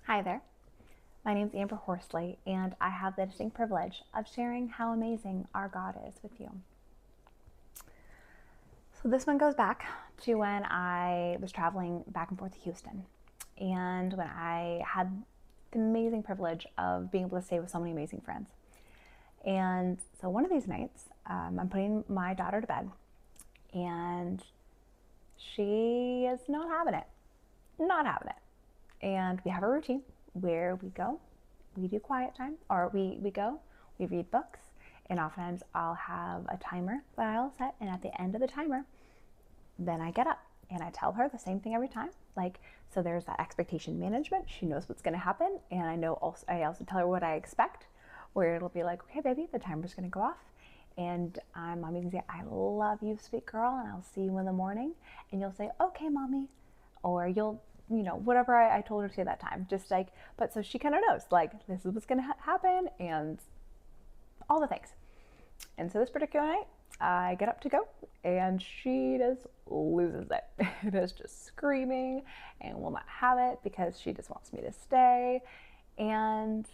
Hi there. My name is Amber Horsley, and I have the distinct privilege of sharing how amazing our God is with you. So this one goes back to when I was traveling back and forth to Houston, and when I had the amazing privilege of being able to stay with so many amazing friends. And so one of these nights, I'm putting my daughter to bed, and she is not having it. Not having it. And we have a routine where we go, we do quiet time, or we go, we read books, and oftentimes I'll have a timer that I'll set, and at the end of the timer, then I get up and I tell her the same thing every time. So there's that expectation management. She knows what's going to happen, and I also tell her what I expect, where it'll be like, okay, baby, the timer's going to go off, and mommy's going to say, I love you, sweet girl, and I'll see you in the morning, and you'll say, okay, mommy, or you'll whatever I told her to say that time, but so she kind of knows, this is what's going to happen and all the things. And so this particular night, I get up to go, and she just loses it. It is just screaming and will not have it because she just wants me to stay. And,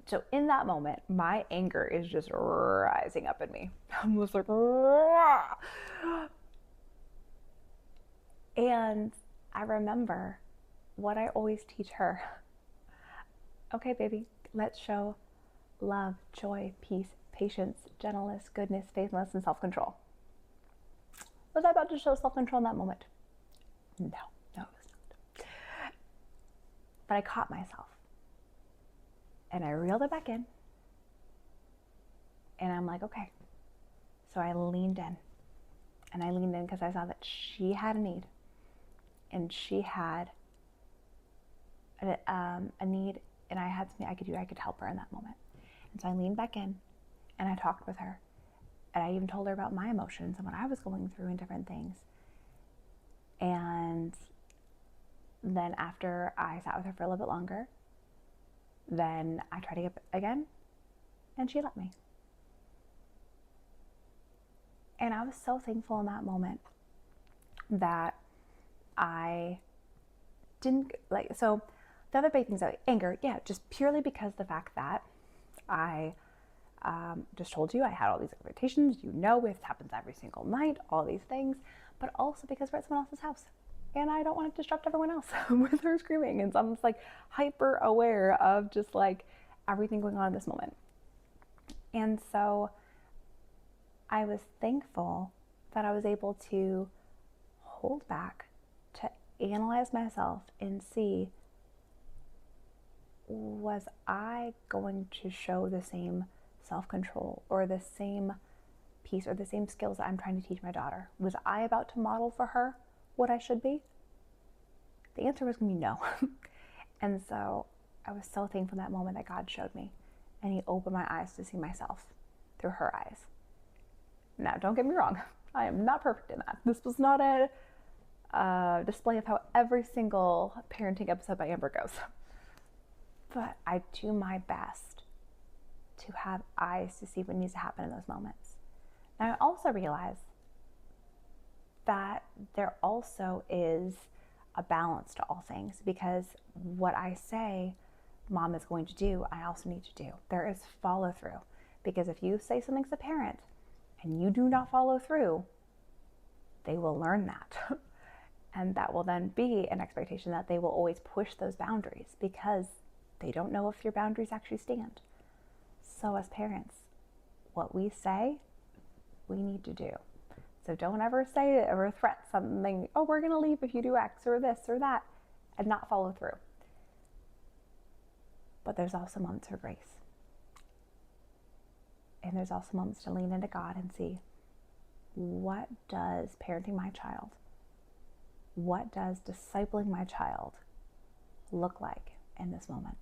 so in that moment, my anger is just rising up in me. I'm just like, Rah! And I remember what I always teach her. Okay, baby, let's show love, joy, peace, patience, gentleness, goodness, faithfulness, and self-control. Was I about to show self-control in that moment? No, it was not. But I caught myself. And I reeled it back in. And I'm like, okay. So I leaned in. And I leaned in because I saw that she had a need. And she had a need, and I had something I could do. I could help her in that moment. And so I leaned back in, and I talked with her. And I even told her about my emotions and what I was going through and different things. And then after I sat with her for a little bit longer, then I tried to get up again, and she let me. And I was so thankful in that moment that I didn't so the other big things like anger, just purely because the fact that I just told you I had all these expectations, it happens every single night, all these things, but also because we're at someone else's house and I don't want to disrupt everyone else with her screaming. And so I'm just hyper aware of just everything going on in this moment. And so I was thankful that I was able to hold back, to analyze myself and see, was I going to show the same self-control or the same peace or the same skills that I'm trying to teach my daughter? Was I about to model for her what I should be? The answer was going to be no. And so I was so thankful in that moment that God showed me, and he opened my eyes to see myself through her eyes. Now, don't get me wrong. I am not perfect in that. This was not a display of how every single parenting episode by Amber goes. But I do my best to have eyes to see what needs to happen in those moments. Now, I also realize that there also is a balance to all things, because what I say mom is going to do, I also need to do. There is follow through, because if you say something as a parent and you do not follow through, they will learn that. And that will then be an expectation that they will always push those boundaries because they don't know if your boundaries actually stand. So as parents, what we say, we need to do. So don't ever say or threat something, oh, we're going to leave if you do X or this or that, and not follow through. But there's also moments for grace. And there's also moments to lean into God and see, what does parenting my child, what does discipling my child look like in this moment?